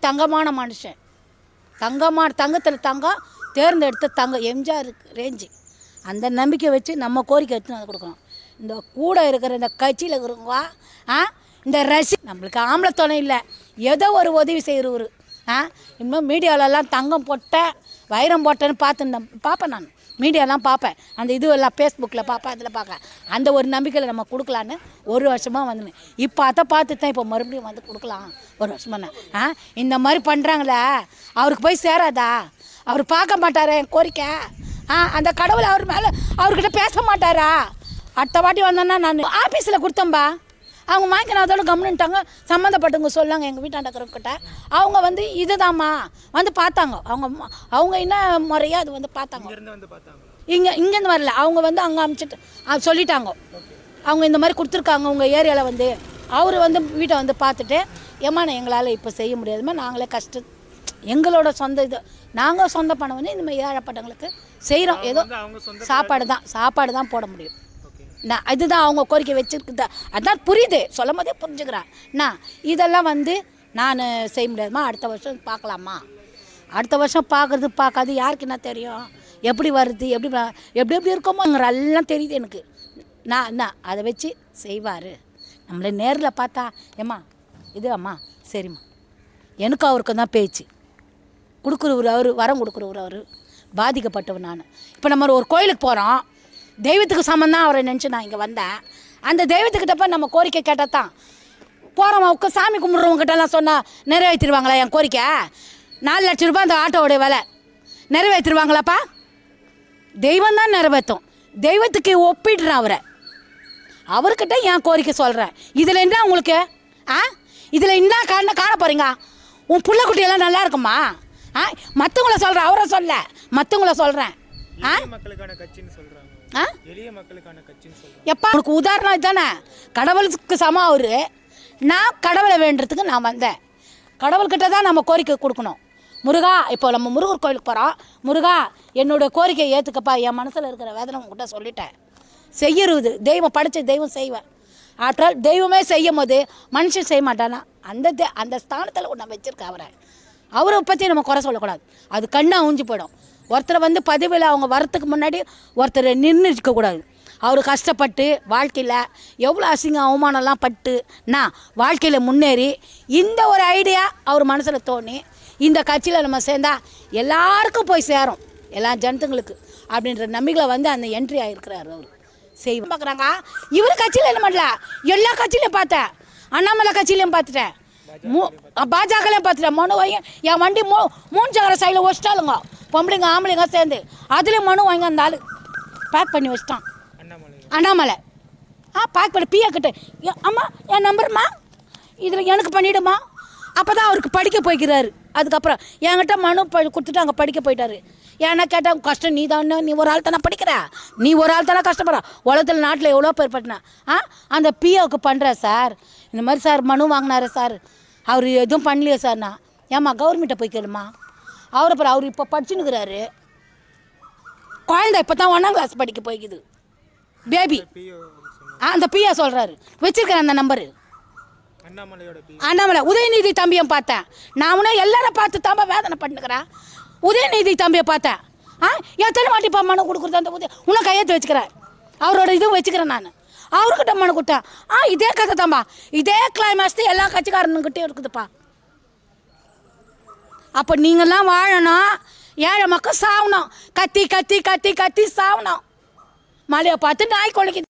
தங்கமான மனுஷன், தங்கத்தில் தங்கம், தேர்ந்தெடுத்த தங்கம், எம்ஜிஆர் ரேஞ்சு. அந்த நம்பிக்கை வச்சு நம்ம கோரிக்கை எடுத்து அதை கொடுக்கணும். இந்த கூட இருக்கிற இந்த கட்சியில் இருக்கிறவங்க இந்த நம்மளுக்கு ஆம்பளை துணை இல்லை, ஏதோ ஒரு உதவி செய்கிறவர். இன்னும் மீடியாவிலலாம் தங்கம் போட்டேன், வைரம் போட்டேன்னு பார்ப்பேன். நான் மீடியாலாம் பார்ப்பேன், அந்த இதுவெல்லாம் ஃபேஸ்புக்கில் பார்ப்பேன், அதில் பார்க்க. அந்த ஒரு நம்பிக்கையில் நம்ம கொடுக்கலான்னு ஒரு வருஷமாக வந்துனேன். இப்போ அதை பார்த்து தான் இப்போ மறுபடியும் வந்து கொடுக்கலாம் ஒரு வருஷமாக. இந்த மாதிரி பண்ணுறாங்களே, அவருக்கு போய் சேராதா? அவர் பார்க்க மாட்டாரா என் கோரிக்கை? அந்த கடவுள் அவர் மேலே அவர்கிட்ட பேச மாட்டாரா? அடுத்த வாட்டி வந்தேன்னா நான் ஆஃபீஸில் கொடுத்தேன்பா, அவங்க வாங்கின அதோட கம்முன்ட்டாங்க. சம்மந்தப்பட்டவங்க சொல்லாங்க எங்கள் வீட்டாண்டக்கிறவங்கிட்ட, அவங்க வந்து இதுதாம்மா வந்து பார்த்தாங்க. அவங்க என்ன முறையாக அது வந்து பார்த்தாங்க. இங்கேருந்து வரல, அவங்க வந்து அங்கே அனுப்பிச்சிட்டு சொல்லிட்டாங்க. அவங்க இந்த மாதிரி கொடுத்துருக்காங்க உங்கள் ஏரியாவில் வந்து. அவர் வந்து வீட்டை வந்து பார்த்துட்டு, ஏம்மா எங்களால் இப்போ செய்ய முடியாதுமா, நாங்களே எங்களோட சொந்த இது, நாங்கள் சொந்த பணம் வந்து இந்த மாதிரி ஏழைப்பட்டவங்களுக்கு செய்கிறோம். ஏதோ சாப்பாடு தான் போட முடியும். நான் இதுதான் அவங்க கோரிக்கை வச்சுருக்குதா, அதான் புரியுது, சொல்லும் போதே புரிஞ்சுக்கிறேன். இதெல்லாம் வந்து நான் செய்ய முடியாதுமா, அடுத்த வருஷம் பார்க்கலாமா. அடுத்த வருஷம் பார்க்காது யாருக்கு என்ன தெரியும், எப்படி வருது, எப்படி இருக்கோமோ எல்லாம் தெரியுது எனக்கு. நான் அதை வச்சு செய்வார். நம்மளை நேரில் பார்த்தா, ஏம்மா இது அம்மா சரிம்மா, எனக்கும் அவருக்கும் தான் பேச்சு. கொடுக்குறவர் அவர், வரம் கொடுக்குறவர் அவர், பாதிக்கப்பட்டவர் நான். இப்போ நம்ம ஒரு கோயிலுக்கு போகிறோம், தெய்வத்துக்கு சம்மந்தான் அவரை நினச்சி நான் இங்கே வந்தேன். அந்த தெய்வத்துக்கிட்ட போய் நம்ம கோரிக்கை கேட்டால் தான் போகிறவங்க, சாமி கும்பிட்றவங்ககிட்டலாம் சொன்னால் நிறைவேற்றிடுவாங்களா என் கோரிக்கை? 4 லட்ச ரூபாய் அந்த ஆட்டோடைய விலை, நிறைவேற்றிடுவாங்களாப்பா? தெய்வம் தான் நிறைவேற்றும். தெய்வத்துக்கு ஒப்பிடுறேன் அவர்கிட்ட என் கோரிக்கை சொல்கிறேன். இதில் என்ன உங்களுக்கு இதில் என்ன காண போகிறீங்க? உன் புள்ள குட்டியெல்லாம் நல்லா இருக்குமா? மற்றவங்கள சொல்கிறேன், அவரை சொல்ல, மற்றவங்கள சொல்கிறேன். எப்பா உனக்கு உதாரணம் இதுதானே, கடவுளுக்கு சமம் அவரு. நான் கடவுளை வேண்டுறதுக்கு நான் வந்தேன். கடவுள்கிட்ட தான் நம்ம கோரிக்கை கொடுக்கணும். முருகா, இப்போ நம்ம முருகர் கோயிலுக்கு போகிறோம், முருகா என்னோட கோரிக்கையை ஏற்றுக்கப்பா, என் மனசில் இருக்கிற வேதனை உங்ககிட்ட சொல்லிட்டேன். செய்யறது தெய்வம், படித்த தெய்வம் செய்வேன். ஆற்றால் தெய்வமே செய்யும் போது மனுஷன் செய்ய மாட்டானா? அந்த ஸ்தானத்தில் ஒன்று வச்சுருக்க அவரை பற்றி நம்ம குறை சொல்லக்கூடாது. அது கண்ணாக ஊஞ்சி போயிடும். ஒருத்தரை வந்து பதவியில் அவங்க வரத்துக்கு முன்னாடி ஒருத்தரை நிர்ணயிக்கக்கூடாது. அவர் கஷ்டப்பட்டு வாழ்க்கையில் எவ்வளோ அவமானம்லாம் பட்டு நான் வாழ்க்கையில் முன்னேறி இந்த ஒரு ஐடியா அவர் மனசில் தோணி இந்த கட்சியில் நம்ம சேர்ந்தால் எல்லாருக்கும் போய் சேரும், எல்லா ஜனத்துங்களுக்கு அப்படின்ற நம்பிக்கையில் வந்து அந்த என்ட்ரி ஆகிருக்கிறார். அவர் செய்வோம் பார்க்குறாங்க. இவர் கட்சியில் என்ன பண்ணல, எல்லா கட்சியிலையும் பார்த்தேன், அண்ணாமலை கட்சியிலையும் பார்த்துட்டேன், பாஜகலையும் பார்த்துட்டேன். மனு வாங்கி என் வண்டி 3 சக்கர சைடில் வச்சிட்டாலுங்க, பொம்பளைங்க ஆம்பளைங்க சேர்ந்து அதுலேயும் மனு வாங்கி அந்த ஆள் பேக் பண்ணி வச்சிட்டான். அண்ணாமலை பேக் பண்ணி பிஏ கிட்ட, அம்மா என் நம்பருமா இதில் எனக்கு பண்ணிவிடுமா. அப்போ தான் அவருக்கு படிக்க போய்க்கிறாரு. அதுக்கப்புறம் என்கிட்ட மனு கொடுத்துட்டு அங்கே படிக்க போயிட்டாரு. ஏன்னா கேட்டால் கஷ்டம், நீ ஒரு ஆள் தானே படிக்கிற, நீ ஒரு ஆள் தானே கஷ்டப்படுற, உலகத்தில் நாட்டில் எவ்வளோ பேர் பட்டினா அந்த பிஏவுக்கு பண்ணுற சார், இந்த மாதிரி சார் மனு வாங்கினாரு சார், அவர் எதுவும் பண்ணலையே சார்னா. ஏம்மா கவர்மெண்ட்டை போய் கேளுமா. அவர் இப்போ படிச்சுன்னுக்கிறாரு, குழந்தை இப்போ தான் 1ஆம் கிளாஸ் படிக்க போய்க்குது, பேபி. அந்த பிஏ சொல்கிறாரு, வச்சிருக்கிறேன் அந்த நம்பரு. அண்ணாமலை உதயநிதி தம்பியை பார்த்தேன் நான், எல்லாரும் பார்த்து தாம்பா வேதனை பண்ணுக்கிறேன். உதயநிதி தம்பியை பார்த்தேன், எத்தனை வாட்டிப்பா மனு கொடுக்குறது, அந்த இன்னும் கையெழுத்து வச்சுக்கிறேன், அவரோட இதுவும் வச்சுக்கிறேன் நான். அவர்கிட்ட மனு கொடுத்தேன். இதே கதை தான்பா, இதே கிளைமேக்ஸ் எல்லா கட்சிக்காரனுக்கிட்டே இருக்குதுப்பா. அப்போ நீங்கள்லாம் வாழணும், ஏழை மக்கள் சாகணும், கத்தி கத்தி கத்தி கத்தி சாகணும். மழையை பார்த்து நாய் கொலைக்குது.